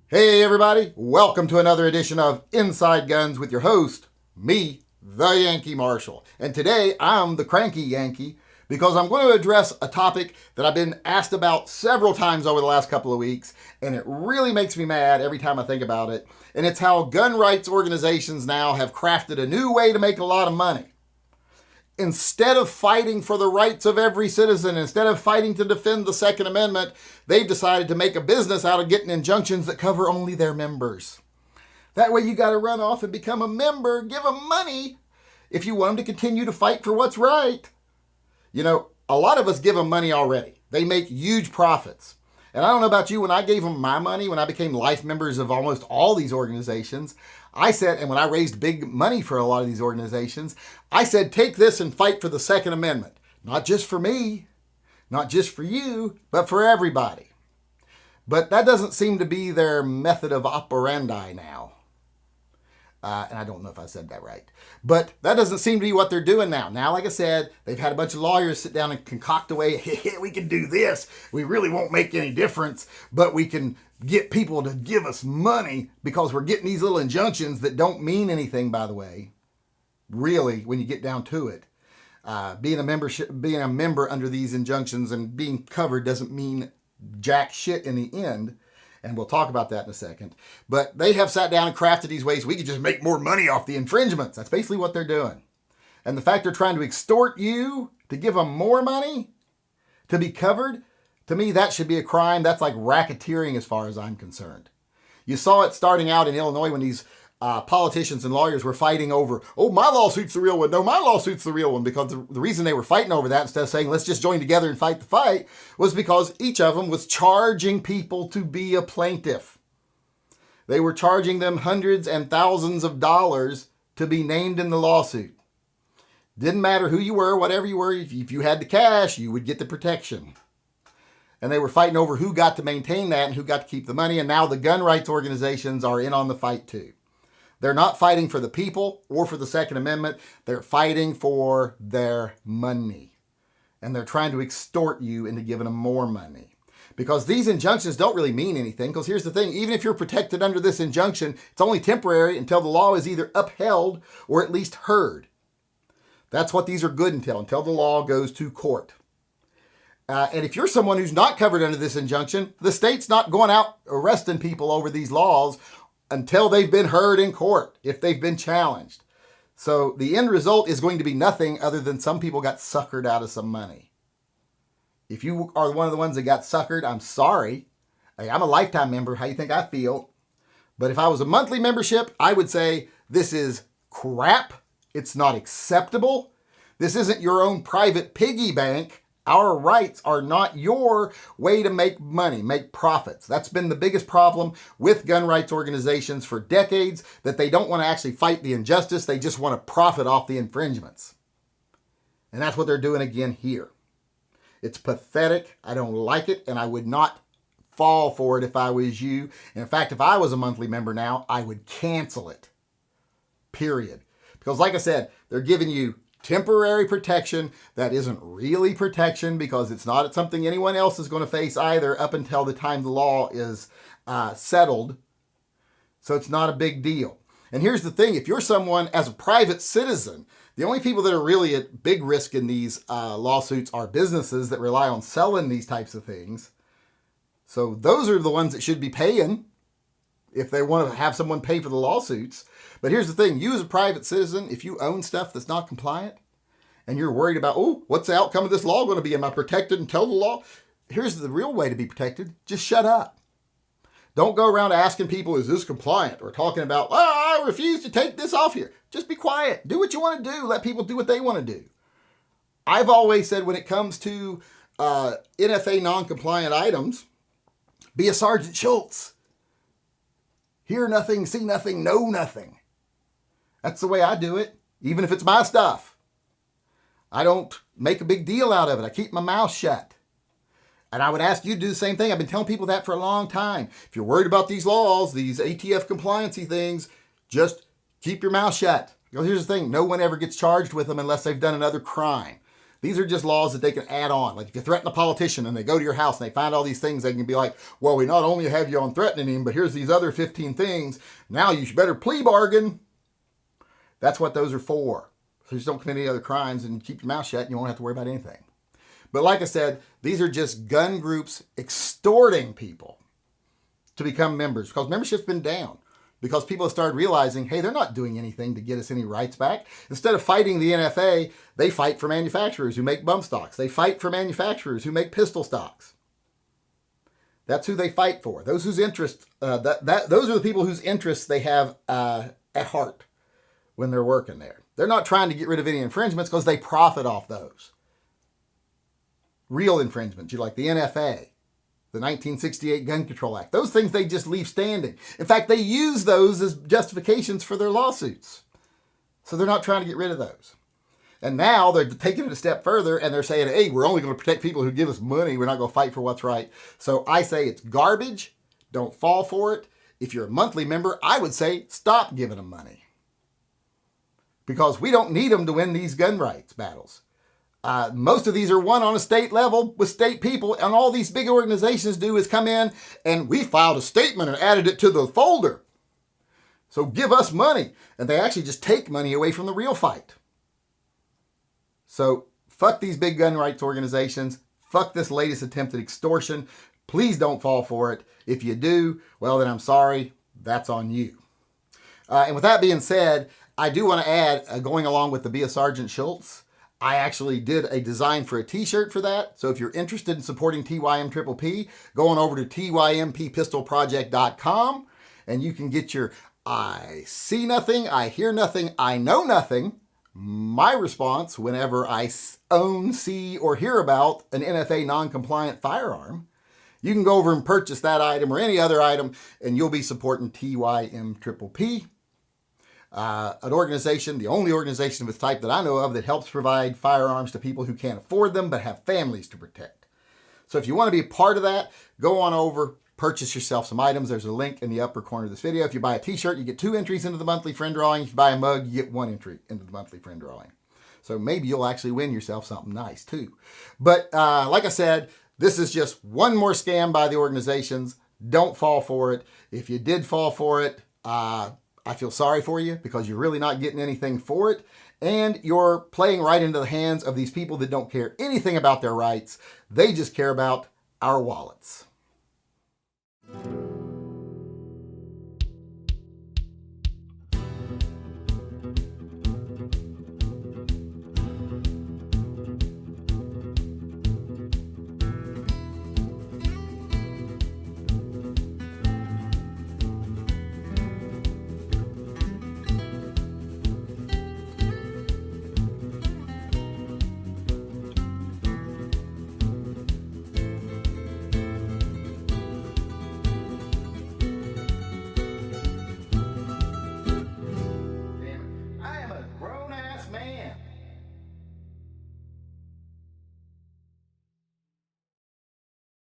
Hey everybody, welcome to another edition of Inside Guns with your host, me, the Yankee Marshal. And today I'm the cranky Yankee because I'm going to address a topic that I've been asked about several times over the last couple of weeks, and it really makes me mad every time I think about it. And it's how gun rights organizations now have crafted a new way to make a lot of money. Instead of fighting for the rights of every citizen, instead of fighting to defend the Second Amendment, they've decided to make a business out of getting injunctions that cover only their members. That way you got to run off and become a member, give them money if you want them to continue to fight for what's right. You know, a lot of us give them money already. They make huge profits. And I don't know about you, when I gave them my money, when I became life members of almost all these organizations, I said, and when I raised big money for a lot of these organizations, I said, take this and fight for the Second Amendment. Not just for me, not just for you, but for everybody. But that doesn't seem to be their method of operandi now. And I don't know if I said that right. But that doesn't seem to be what they're doing now. Now, like I said, they've had a bunch of lawyers sit down and concoct a way, hey, we can do this. We really won't make any difference, but we can get people to give us money because we're getting these little injunctions that don't mean anything, by the way. Really, when you get down to it. Being a member under these injunctions and being covered doesn't mean jack shit in the end. And we'll talk about that in a second. But they have sat down and crafted these ways we could just make more money off the infringements. That's basically what they're doing. And the fact they're trying to extort you to give them more money to be covered, to me, that should be a crime. That's like racketeering as far as I'm concerned. You saw it starting out in Illinois when these politicians and lawyers were fighting over, oh, my lawsuit's the real one. No, my lawsuit's the real one. Because the reason they were fighting over that, instead of saying, let's just join together and fight the fight, was because each of them was charging people to be a plaintiff. They were charging them hundreds and thousands of dollars to be named in the lawsuit. Didn't matter who you were, whatever you were, if you had the cash, you would get the protection. And they were fighting over who got to maintain that and who got to keep the money. And now the gun rights organizations are in on the fight too. They're not fighting for the people or for the Second Amendment. They're fighting for their money. And they're trying to extort you into giving them more money. Because these injunctions don't really mean anything. Because here's the thing, even if you're protected under this injunction, it's only temporary until the law is either upheld or at least heard. That's what these are good until the law goes to court. And if you're someone who's not covered under this injunction, the state's not going out arresting people over these laws until they've been heard in court, if they've been challenged. So the end result is going to be nothing other than some people got suckered out of some money. If you are one of the ones that got suckered, I'm sorry. Hey, I'm a lifetime member. How do you think I feel? But if I was a monthly membership, I would say this is crap. It's not acceptable. This isn't your own private piggy bank. Our rights are not your way to make money, make profits. That's been the biggest problem with gun rights organizations for decades, that they don't want to actually fight the injustice. They just want to profit off the infringements. And that's what they're doing again here. It's pathetic. I don't like it, and I would not fall for it if I was you. And in fact, if I was a monthly member now, I would cancel it. Period. Because like I said, they're giving you temporary protection that isn't really protection, because it's not something anyone else is going to face either up until the time the law is settled. So it's not a big deal. And here's the thing, if you're someone as a private citizen, the only people that are really at big risk in these lawsuits are businesses that rely on selling these types of things. So those are the ones that should be paying if they want to have someone pay for the lawsuits. But here's the thing, you as a private citizen, if you own stuff that's not compliant and you're worried about, oh, what's the outcome of this law going to be? Am I protected until the law? Here's the real way to be protected. Just shut up. Don't go around asking people, is this compliant? Or talking about, oh, I refuse to take this off here. Just be quiet. Do what you want to do. Let people do what they want to do. I've always said when it comes to NFA non-compliant items, be a Sergeant Schultz. Hear nothing, see nothing, know nothing. That's the way I do it, even if it's my stuff. I don't make a big deal out of it. I keep my mouth shut. And I would ask you to do the same thing. I've been telling people that for a long time. If you're worried about these laws, these ATF compliancy things, just keep your mouth shut. Because here's the thing, no one ever gets charged with them unless they've done another crime. These are just laws that they can add on. Like if you threaten a politician and they go to your house and they find all these things, they can be like, well, we not only have you on threatening him, but here's these other 15 things. Now you should better plea bargain. That's what those are for. So just don't commit any other crimes and keep your mouth shut and you won't have to worry about anything. But like I said, these are just gun groups extorting people to become members because membership's been down. Because people have started realizing, hey, they're not doing anything to get us any rights back. Instead of fighting the NFA, they fight for manufacturers who make bump stocks. They fight for manufacturers who make pistol stocks. That's who they fight for. Those whose interest, those are the people whose interests they have at heart when they're working there. They're not trying to get rid of any infringements because they profit off those. Real infringements, like the NFA, the 1968 Gun Control Act. Those things they just leave standing. In fact, they use those as justifications for their lawsuits. So they're not trying to get rid of those. And now they're taking it a step further and they're saying, hey, we're only going to protect people who give us money. We're not going to fight for what's right. So I say it's garbage. Don't fall for it. If you're a monthly member, I would say stop giving them money. Because we don't need them to win these gun rights battles. Most of these are won on a state level with state people, and all these big organizations do is come in and we filed a statement and added it to the folder. So give us money. And they actually just take money away from the real fight. So fuck these big gun rights organizations. Fuck this latest attempt at extortion. Please don't fall for it. If you do, well, then I'm sorry. That's on you. And with that being said, I do want to add, going along with the Be a Sergeant Schultz, I actually did a design for a t-shirt for that. So if you're interested in supporting TYM-P-P-P, go on over to TYMPpistolproject.com and you can get your I see nothing, I hear nothing, I know nothing, my response whenever I own, see, or hear about an NFA non-compliant firearm. You can go over and purchase that item or any other item and you'll be supporting TYM-P-P-P. An organization, the only organization of its type that I know of that helps provide firearms to people who can't afford them but have families to protect. So if you want to be a part of that, go on over, purchase yourself some items. There's a link in the upper corner of this video. If you buy a t-shirt, you get 2 entries into the monthly friend drawing. If you buy a mug, you get 1 entry into the monthly friend drawing. So maybe you'll actually win yourself something nice too. But like I said, this is just one more scam by the organizations. Don't fall for it. If you did fall for it, I feel sorry for you because you're really not getting anything for it. And you're playing right into the hands of these people that don't care anything about their rights. They just care about our wallets.